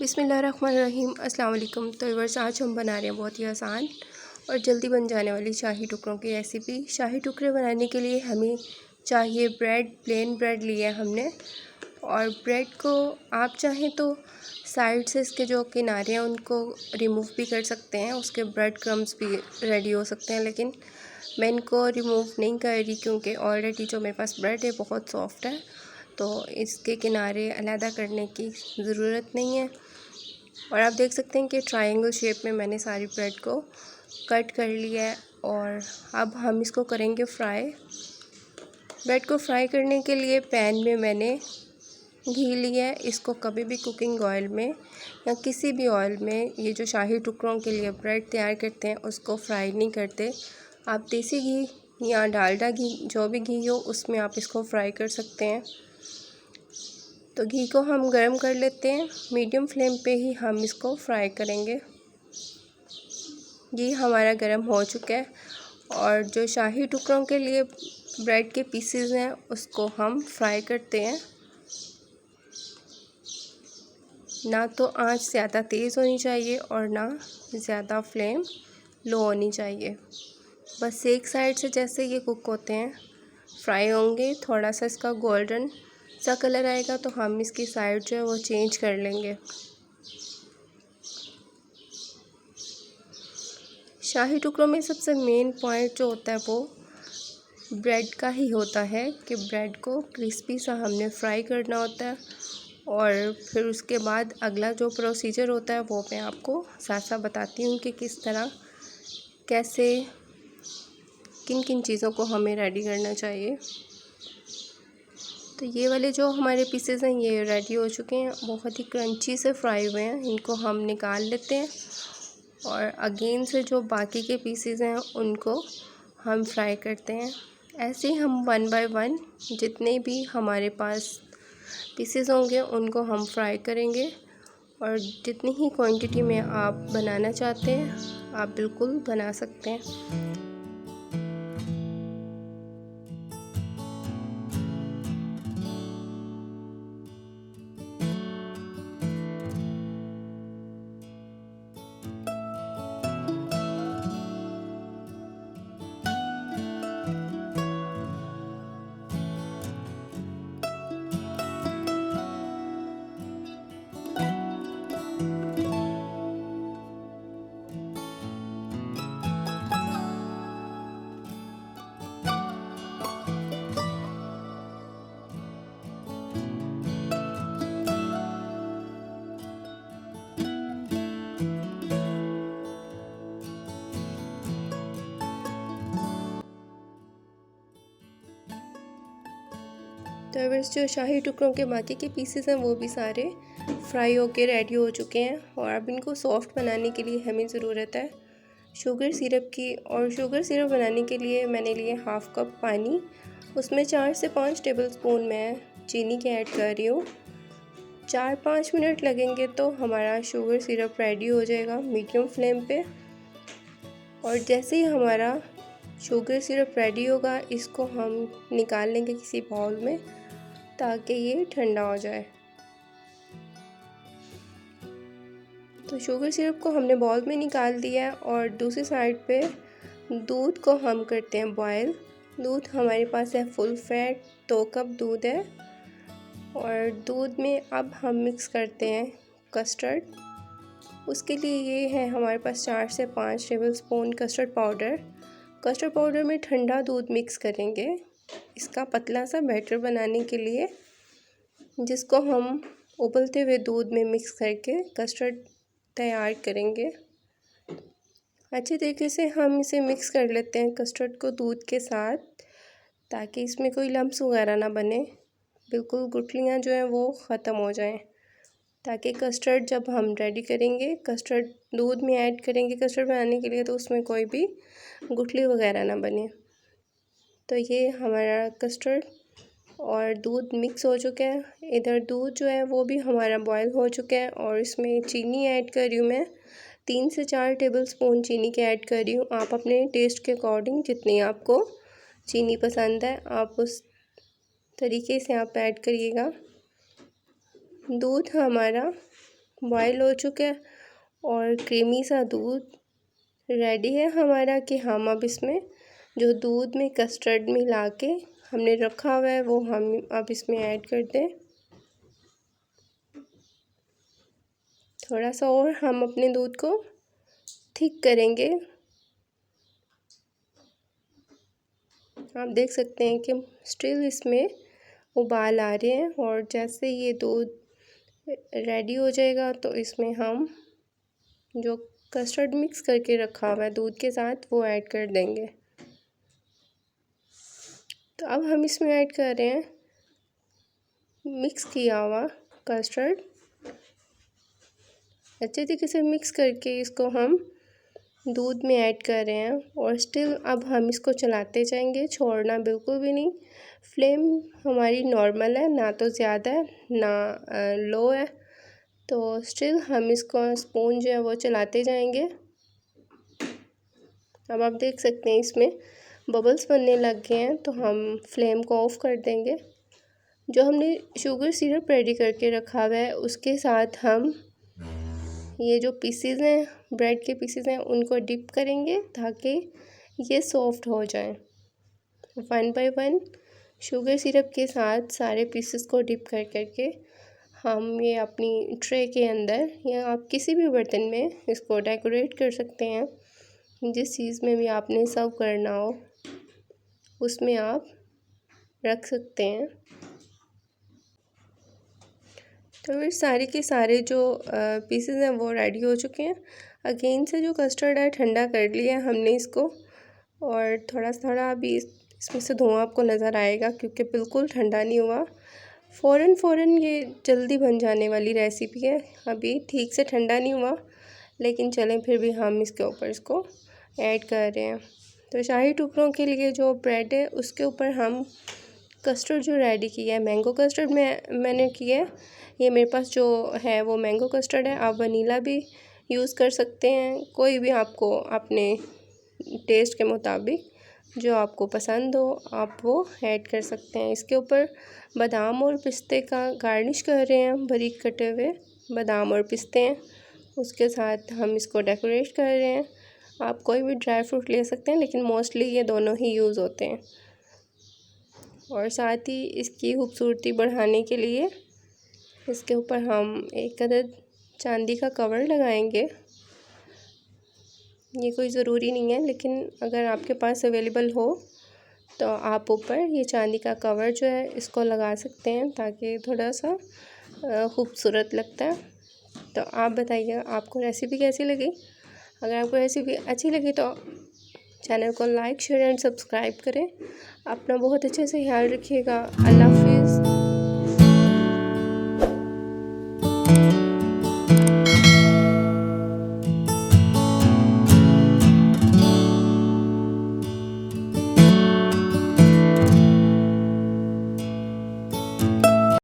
बिस्मिल्लाहिर्रहमानिर्रहीम। अस्सलाम वालेकुम। तो व्यूअर्स, आज हम बना रहे हैं बहुत ही आसान और जल्दी बन जाने वाली शाही टुकड़ों की रेसिपी। शाही टुकड़े बनाने के लिए हमें चाहिए ब्रेड। प्लेन ब्रेड लिया है हमने, और ब्रेड को आप चाहें तो साइड से इसके जो किनारे हैं उनको रिमूव भी कर सकते हैं, उसके ब्रेड क्रम्स भी रेडी हो सकते हैं, लेकिन मैं इनको रिमूव नहीं कर रही क्योंकि ऑलरेडी जो मेरे पास ब्रेड है बहुत सॉफ्ट है, तो इसके किनारे अलहदा करने की ज़रूरत नहीं है। और आप देख सकते हैं कि ट्रायंगल शेप में मैंने सारी ब्रेड को कट कर लिया है। और अब हम इसको करेंगे फ्राई। ब्रेड को फ्राई करने के लिए पैन में मैंने घी लिया है। इसको कभी भी कुकिंग ऑयल में या किसी भी ऑयल में, ये जो शाही टुकड़ों के लिए ब्रेड तैयार करते हैं उसको फ्राई नहीं करते। आप देसी घी या डालडा घी, जो भी घी हो, उसमें आप इसको फ्राई कर सकते हैं। तो घी को हम गरम कर लेते हैं, मीडियम फ्लेम पे ही हम इसको फ्राई करेंगे। घी हमारा गरम हो चुका है और जो शाही टुकड़ों के लिए ब्रेड के पीसेस हैं उसको हम फ्राई करते हैं। ना तो आंच ज़्यादा तेज़ होनी चाहिए और ना ज़्यादा फ्लेम लो होनी चाहिए। बस एक साइड से जैसे ये कुक होते हैं, फ्राई होंगे, थोड़ा सा इसका गोल्डन सा कलर आएगा तो हम इसकी साइड जो है वो चेंज कर लेंगे। शाही टुकड़ों में सबसे मेन पॉइंट जो होता है वो ब्रेड का ही होता है कि ब्रेड को क्रिस्पी सा हमने फ्राई करना होता है। और फिर उसके बाद अगला जो प्रोसीजर होता है वो मैं आपको साथ साथ बताती हूँ कि किस तरह, कैसे, किन किन चीज़ों को हमें रेडी करना चाहिए। तो ये वाले जो हमारे पीसेस हैं ये रेडी हो चुके हैं, बहुत ही क्रंची से फ्राई हुए हैं। इनको हम निकाल लेते हैं और अगेन से जो बाकी के पीसेस हैं उनको हम फ्राई करते हैं। ऐसे ही हम वन बाय वन जितने भी हमारे पास पीसेस होंगे उनको हम फ्राई करेंगे। और जितनी ही क्वांटिटी में आप बनाना चाहते हैं आप बिल्कुल बना सकते हैं। तो बस जो शाही टुकड़ों के बाकी के पीसेस हैं वो भी सारे फ्राई होके रेडी हो चुके हैं। और अब इनको सॉफ्ट बनाने के लिए हमें ज़रूरत है शुगर सिरप की। और शुगर सिरप बनाने के लिए मैंने लिए हाफ़ कप पानी, उसमें 4 से 5 टेबलस्पून मैं चीनी के ऐड कर रही हूँ। 4-5 मिनट लगेंगे तो हमारा शुगर सिरप रेडी हो जाएगा मीडियम फ्लेम पे। और जैसे ही हमारा शुगर सिरप रेडी होगा इसको हम निकाल लेंगे किसी बाउल में ताकि ये ठंडा हो जाए। तो शुगर सिरप को हमने बाउल में निकाल दिया है और दूसरी साइड पे दूध को हम करते हैं बॉयल। दूध हमारे पास है फुल फैट, 2 कप दूध है। और दूध में अब हम मिक्स करते हैं कस्टर्ड। उसके लिए ये है हमारे पास 4 से 5 tablespoon custard powder. Custard powder में ठंडा दूध मिक्स करेंगे इसका पतला सा बैटर बनाने के लिए, जिसको हम उबलते हुए दूध में मिक्स करके कस्टर्ड तैयार करेंगे। अच्छे तरीके से हम इसे मिक्स कर लेते हैं कस्टर्ड को दूध के साथ, ताकि इसमें कोई लम्स वगैरह ना बने, बिल्कुल गुठलियाँ जो हैं वो ख़त्म हो जाएं। ताकि कस्टर्ड जब हम रेडी करेंगे, कस्टर्ड दूध में ऐड करेंगे कस्टर्ड बनाने के लिए, तो उसमें कोई भी गुठली वगैरह ना बने। तो ये हमारा कस्टर्ड और दूध मिक्स हो चुका है। इधर दूध जो है वो भी हमारा बॉयल हो चुका है और इसमें चीनी ऐड कर रही हूँ मैं, 3 से 4 टेबलस्पून चीनी के ऐड कर रही हूँ। आप अपने टेस्ट के अकॉर्डिंग जितनी आपको चीनी पसंद है आप उस तरीके से आप ऐड करिएगा। दूध हमारा बॉयल हो चुका है और क्रीमी सा दूध रेडी है हमारा कि हम अब इसमें जो दूध में कस्टर्ड मिला के हमने रखा हुआ है वो हम अब इसमें ऐड कर दें। थोड़ा सा और हम अपने दूध को थिक करेंगे। आप देख सकते हैं कि स्टिल इसमें उबाल आ रहे हैं और जैसे ये दूध रेडी हो जाएगा तो इसमें हम जो कस्टर्ड मिक्स करके रखा हुआ है दूध के साथ वो ऐड कर देंगे। तो अब हम इसमें ऐड कर रहे हैं मिक्स किया हुआ कस्टर्ड। अच्छे तरीके से मिक्स करके इसको हम दूध में ऐड कर रहे हैं और स्टिल अब हम इसको चलाते जाएंगे, छोड़ना बिल्कुल भी नहीं। फ्लेम हमारी नॉर्मल है, ना तो ज़्यादा है ना लो है, तो स्टिल हम इसको स्पून जो है वो चलाते जाएंगे। अब आप देख सकते हैं इसमें बबल्स बनने लग गए हैं तो हम फ्लेम को ऑफ़ कर देंगे। जो हमने शुगर सिरप रेडी करके रखा हुआ है उसके साथ हम ये जो पीसेस हैं ब्रेड के पीसेस हैं उनको डिप करेंगे ताकि ये सॉफ्ट हो जाए। One by one sugar syrup के साथ सारे पीसेस को डिप कर करके हम ये अपनी ट्रे के अंदर या आप किसी भी बर्तन में इसको डेकोरेट कर सकते हैं। जिस चीज़ में भी आपने सर्व करना हो उसमें आप रख सकते हैं। तो फिर सारे के सारे जो पीसेस हैं वो रेडी हो चुके हैं। अगेन से जो कस्टर्ड है ठंडा कर लिया है हमने इसको और थोड़ा थोड़ा अभी इसमें से धुआं आपको नज़र आएगा क्योंकि बिल्कुल ठंडा नहीं हुआ। फ़ौरन ये जल्दी बन जाने वाली रेसिपी है, अभी ठीक से ठंडा नहीं हुआ, लेकिन चलें फिर भी हम इसके ऊपर इसको ऐड कर रहे हैं। तो शाही टुकड़ों के लिए जो ब्रेड है उसके ऊपर हम कस्टर्ड जो रेडी किया है, मैंगो कस्टर्ड मैंने किया है। ये मेरे पास जो है वो मैंगो कस्टर्ड है, आप वनीला भी यूज़ कर सकते हैं, कोई भी आपको अपने टेस्ट के मुताबिक जो आपको पसंद हो आप वो ऐड कर सकते हैं। इसके ऊपर बादाम और पिस्ते का गार्निश कर रहे हैं, बारीक कटे हुए बादाम और पिस्ते हैं, उसके साथ हम इसको डेकोरेट कर रहे हैं। आप कोई भी ड्राई फ्रूट ले सकते हैं लेकिन मोस्टली ये दोनों ही यूज़ होते हैं। और साथ ही इसकी खूबसूरती बढ़ाने के लिए इसके ऊपर हम एक अदद चांदी का कवर लगाएंगे। ये कोई ज़रूरी नहीं है लेकिन अगर आपके पास अवेलेबल हो तो आप ऊपर ये चांदी का कवर जो है इसको लगा सकते हैं ताकि थोड़ा सा खूबसूरत लगता है। तो आप बताइए आपको रेसिपी कैसी लगी। अगर आपको रेसिपी अच्छी लगी तो चैनल को लाइक शेयर एंड सब्सक्राइब करें। अपना बहुत अच्छे से ख्याल रखिएगा। अल्लाह हाफिज़।